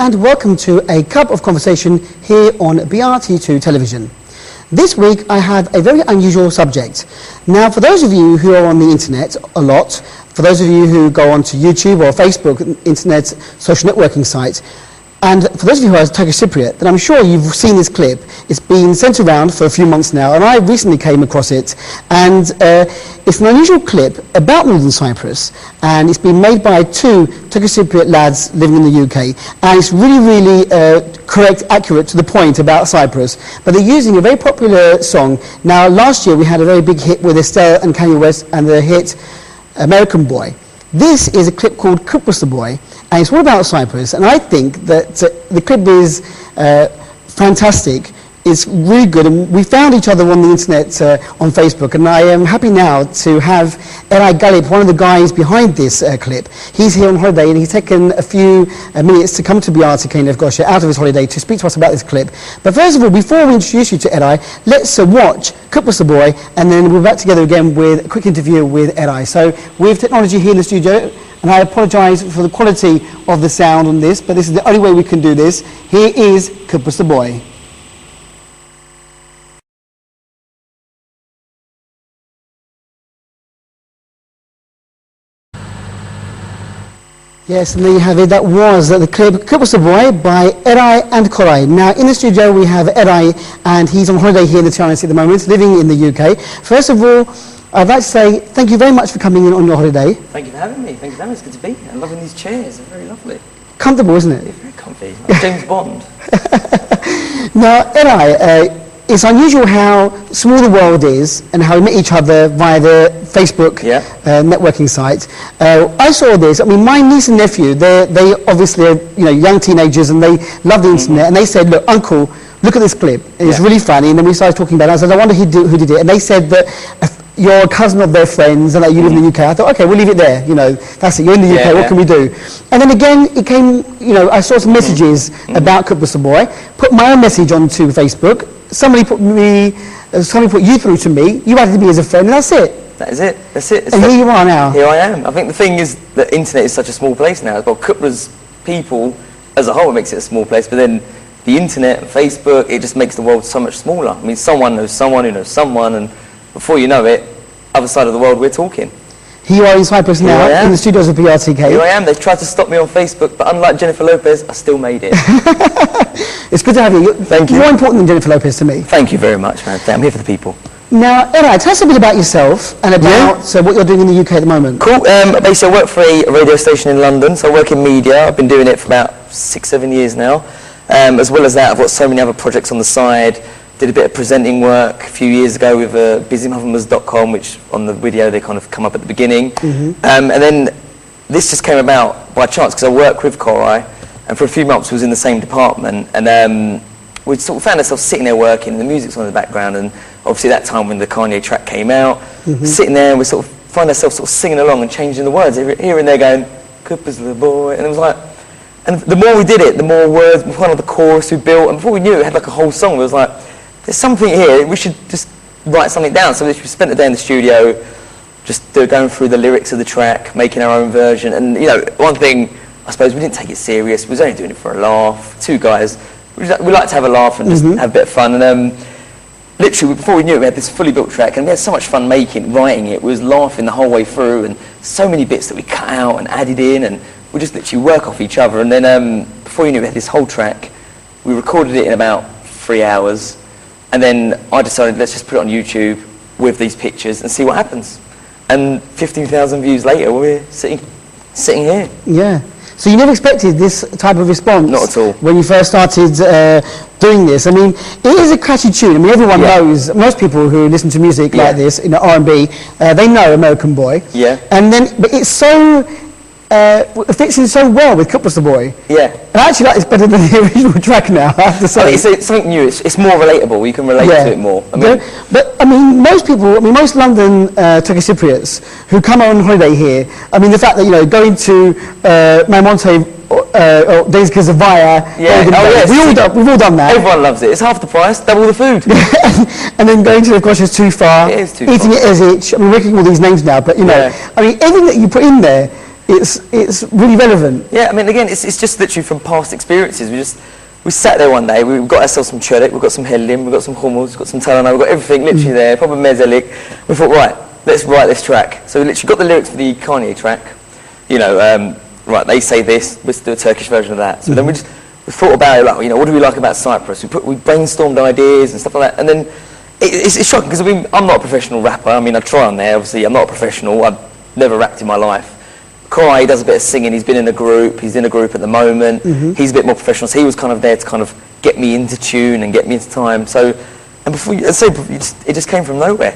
and welcome to A Cup of Conversation here on BRT2 television. This week I have a very unusual subject. Now, for those of you who are on the internet a lot, for those of you who go onto YouTube or Facebook, internet social networking sites, and for those of you who are Turkish Cypriot, then I'm sure you've seen this clip. It's been sent around for a few months now, and I recently came across it. And it's an unusual clip about Northern Cyprus, and it's been made by two Turkish Cypriot lads living in the UK. And it's really correct, accurate, to the point about Cyprus. But they're using a very popular song. Now, last year we had a very big hit with Estelle and Kanye West and the hit American Boy. This is a clip called Kibrisli Boy, and it's all about Cyprus, and I think that the clip is fantastic. It's really good, and we found each other on the internet on Facebook, and I am happy now to have Eray, one of the guys behind this clip. He's here on holiday, and he's taken a few minutes to come to BRTK Nevgosha out of his holiday to speak to us about this clip. But first of all, before we introduce you to Eray, let's watch Kibrisli Boy, and then we'll be back together again with a quick interview with Eray. So we have technology here in the studio, and I apologise for the quality of the sound on this, but this is the only way we can do this. Here is Kibrisli Boy. Yes, and there you have it. That was the clip Kibrisli Boy by Eray and Koray. Now, in the studio we have Eray, and he's on holiday here in the TRNC at the moment, living in the UK. First of all, I'd like to say thank you very much for coming in on your holiday. Thank you for having me. Thank you for having me. It's good to be here. I'm loving these chairs. They're very lovely. Comfortable, isn't it? Yeah, very comfy. Like James Bond. Now, Eray, it's unusual how small the world is and how we meet each other via the Facebook networking site. I saw this. I mean, my niece and nephew, they obviously are young teenagers, and they love the internet. And they said, "Look, Uncle, look at this clip. It's really funny." And then we started talking about it. I said, "I wonder who did it." And they said that you're a cousin of their friends and that you live in the UK. I thought, okay, we'll leave it there. That's it. You're in the UK. What can we do? And then again, it came. I saw some messages about Kibrisli Boy. Put my own message onto Facebook. Somebody put you through to me. You added me as a friend, and that's it. That is it. That's it. And here you are now. Here I am. I think the thing is that internet is such a small place now. Well, Kibri's people as a whole makes it a small place, but then the internet and Facebook, it just makes the world so much smaller. I mean, someone knows someone who knows someone, and before you know it, other side of the world, we're talking. Here you are in Cyprus now, in the studios of BRTK. Here I am. They tried to stop me on Facebook, but unlike Jennifer Lopez, I still made it. It's good to have you. Thank you. More important than Jennifer Lopez to me. Thank you very much, man. I'm here for the people. Now, Eray, tell us a bit about yourself and about what you're doing in the UK at the moment. Cool. Basically, I work for a radio station in London, so I work in media. I've been doing it for about 6-7 years now. As well as that, I've got so many other projects on the side. Did a bit of presenting work a few years ago with busymothermas.com, which on the video they kind of come up at the beginning. And then this just came about by chance because I work with Koray, and for a few months we was in the same department, and we sort of found ourselves sitting there working, and the music's on in the background, and obviously that time when the Kanye track came out, sitting there and we sort of find ourselves sort of singing along and changing the words here and there, going, Kibrisli Boy, and it was like, and the more we did it, the more words, one of the chorus we built, and before we knew it had like a whole song. It was like, there's something here, we should just write something down. So we spent the day in the studio, just going through the lyrics of the track, making our own version. And one thing, I suppose, we didn't take it serious. We was only doing it for a laugh. Two guys, we like to have a laugh and just have a bit of fun. And literally, before we knew it, we had this fully built track, and we had so much fun writing it. We was laughing the whole way through, and so many bits that we cut out and added in, and we just literally work off each other. And then before you knew it, we had this whole track. We recorded it in about 3 hours. And then I decided, let's just put it on YouTube with these pictures and see what happens. And 15,000 views later, we're sitting here. Yeah. So you never expected this type of response? Not at all. When you first started doing this? I mean, it is a catchy tune. I mean, everyone knows, most people who listen to music like this, R&B, they know American Boy. Yeah. And then, but it's so... it fits in so well with Kibrisli Boy. Yeah. And I actually like this better than the original track now, I have to say. It's something new. It's more relatable. You can relate to it more. But I mean, most London Turkish Cypriots who come on holiday here, I mean, the fact that, going to Mamonte or Days Kazavaya, we've all done that. Everyone loves it. It's half the price, double the food. And then going to Nevgosha is too far. It is too far. Eating it as itch. I mean, we're making all these names now, but I mean, everything that you put in there, it's really relevant. Yeah, I mean, again, it's just literally from past experiences. We sat there one day, we got ourselves some chedek, we've got some hellim, we've got some hummus, we've got some talana, we've got everything literally there, proper mezelik. We thought, right, let's write this track. So we literally got the lyrics for the Kanye track. You know, right, they say this, let's do a Turkish version of that. So then we thought about it, like, you know, what do we like about Cyprus? We brainstormed ideas and stuff like that. And then it's shocking, because I mean, I'm not a professional rapper. I mean, I try on there, obviously, I'm not a professional. I've never rapped in my life. Koray does a bit of singing, he's been in a group, he's in a group at the moment, he's a bit more professional, so he was kind of there to kind of get me into tune and get me into time. So, and before it just came from nowhere.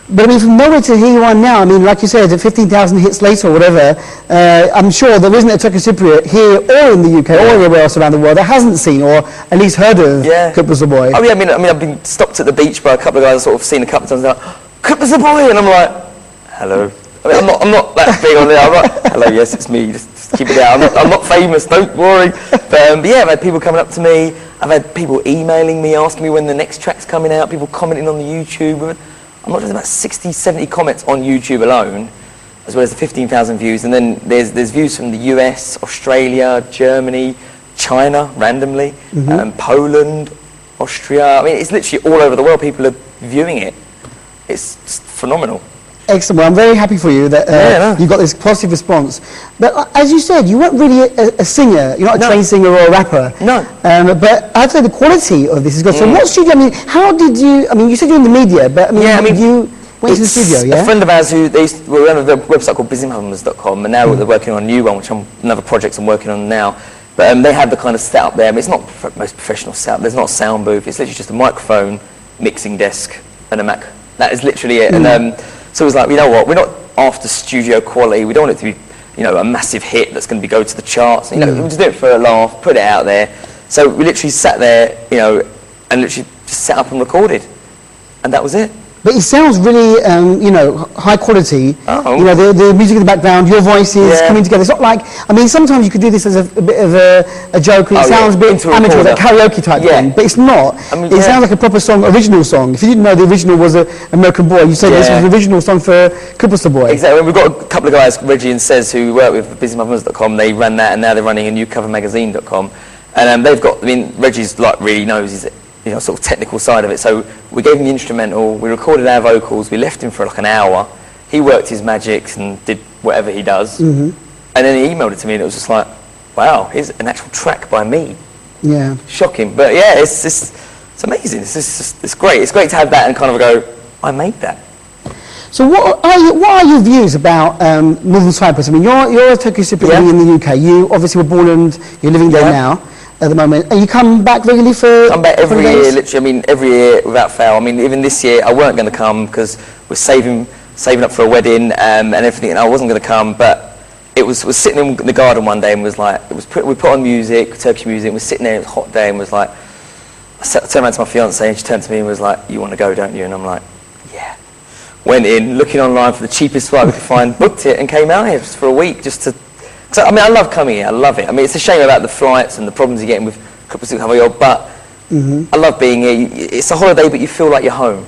But I mean, from nowhere to here you are now, I mean, like you said, 15,000 hits later or whatever, I'm sure there isn't a Turkish Cypriot here or in the UK or anywhere else around the world that hasn't seen or at least heard of Kibrisli Boy. Oh yeah, I mean, I've been stopped at the beach by a couple of guys I've sort of seen a couple of times, like, Kibrisli Boy, and I'm like, hello. I mean, I'm not that big on it. I'm like, hello, yes, it's me. Just keep it out. I'm not famous. Don't worry. But yeah, I've had people coming up to me. I've had people emailing me, asking me when the next track's coming out. People commenting on the YouTube. I'm not just about 60, 70 comments on YouTube alone, as well as the 15,000 views. And then there's views from the US, Australia, Germany, China, randomly, Poland, Austria. I mean, it's literally all over the world. People are viewing it. It's just phenomenal. Excellent. Well, I'm very happy for you that you got this positive response. But as you said, you weren't really a singer. You're not a trained singer or a rapper. No. But I'd say the quality of this is good. So what studio, I mean, how did you, I mean, you said you're in the media, but I mean, you went to the studio, yeah? A friend of ours who, we run a website called busymummers.com, and now they're working on a new one, which another project I'm working on now. But they have the kind of setup there. I mean, it's not the most professional setup. There's not a sound booth. It's literally just a microphone, mixing desk, and a Mac. That is literally it. And so it was like, you know what, we're not after studio quality, we don't want it to be, you know, a massive hit that's going to go to the charts, you know, we just do it for a laugh, put it out there. So we literally sat there, you know, and literally just sat up and recorded, and that was it. But it sounds really, you know, high quality. Oh. You know, the music in the background, your voices coming together. It's not like, I mean, sometimes you could do this as a bit of a joke, and it sounds a bit amateur, like karaoke type thing, but it's not. I mean, it sounds like a proper song, original song. If you didn't know the original was an American Boy, you say this was an original song for Kibrisli Boy. Exactly. We've got a couple of guys, Reggie and Sez, who work with busymummers.com. They ran that, and now they're running a new covermagazine.com. And they've got, I mean, Reggie's like really knows his, you know, sort of technical side of it. So we gave him the instrumental, we recorded our vocals, we left him for like an hour. He worked his magic and did whatever he does. And then he emailed it to me, and it was just like, wow, here's an actual track by me. Yeah. Shocking. But yeah, it's amazing. It's great. It's great to have that and kind of go, I made that. So what are your views about Northern Cyprus? I mean, you're a Turkish Cypriot living in the UK. You obviously were born and you're living there now. At the moment, and you come back regularly for? Come back every year, literally. I mean, every year without fail. I mean, even this year I weren't going to come because we're saving up for a wedding and everything, and I wasn't going to come. But it was sitting in the garden one day and was like, we put on music, Turkish music. And we're sitting there, it was a hot day, and was like, I turned around to my fiance and she turned to me and was like, "You want to go, don't you?" And I'm like, "Yeah." Went in, looking online for the cheapest flight we could find, booked it, and came out here just for a week just to. So, I mean, I love coming here. I love it. I mean, it's a shame about the flights and the problems you're getting with Kibrisli Boy, but I love being here. It's a holiday, but you feel like you're home.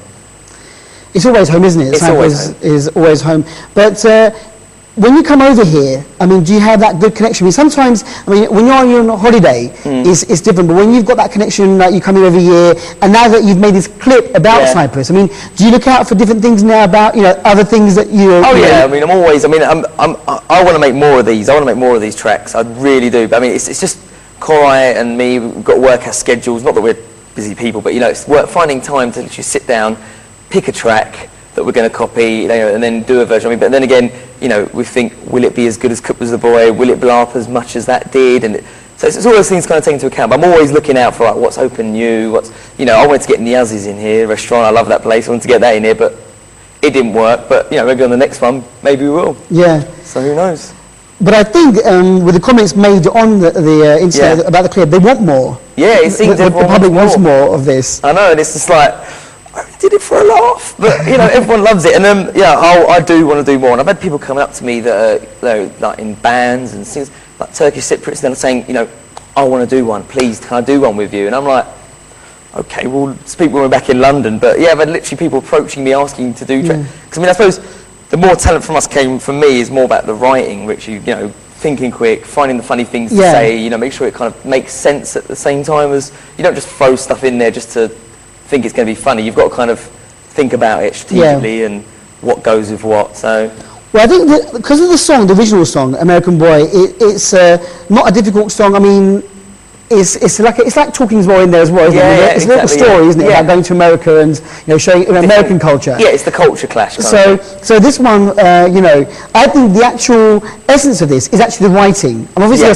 It's always home, isn't it? It's always home. Is always home. But when you come over here, I mean, do you have that good connection? I mean, sometimes, I mean, when you're on a holiday, it's different. But when you've got that connection, like you come here every year, and now that you've made this clip about Cyprus, I mean, do you look out for different things now about, you know, other things that you? Oh yeah, I mean, I want to make more of these. I want to make more of these tracks. I really do. But I mean, it's just Koray and me. We've got to work our schedules. Not that we're busy people, but you know, it's finding time to literally sit down, pick a track that we're going to copy, you know, and then do a version. I mean, but then again, you know, we think, will it be as good as Kibrisli Boy? Will it blow up as much as that did? And so it's all those things kind of taken into account. But I'm always looking out for like what's open new. You know, I wanted to get Niaz's in here, restaurant. I love that place. I wanted to get that in here, but it didn't work. But you know, maybe on the next one, maybe we will. Yeah. So who knows? But I think with the comments made on the internet about the clip, they want more. Yeah, it seems the public wants more of this. I know, and it's just like, I did it for a laugh, but you know, everyone loves it, and I do want to do more. And I've had people coming up to me that are like in bands and things, like Turkish Cypriots, and they're saying, you know, I want to do one. Please, can I do one with you? And I'm like, okay, we'll speak when we're back in London. But yeah, I've had literally people approaching me asking to do tracks. Because I mean, I suppose the more talent from us came from me is more about the writing, which you know, thinking quick, finding the funny things to say, you know, make sure it kind of makes sense at the same time as you don't just throw stuff in there just to think it's going to be funny. You've got to kind of think about it strategically and what goes with what. So. Well, I think that because of the song, the original song, American Boy, it's not a difficult song. I mean, it's like Talking's Boy in there as well, isn't it? It's a little story, isn't it, about going to America and, you know, showing American culture. Yeah, it's the culture clash. So this one, you know, I think the actual essence of this is actually the writing. And obviously,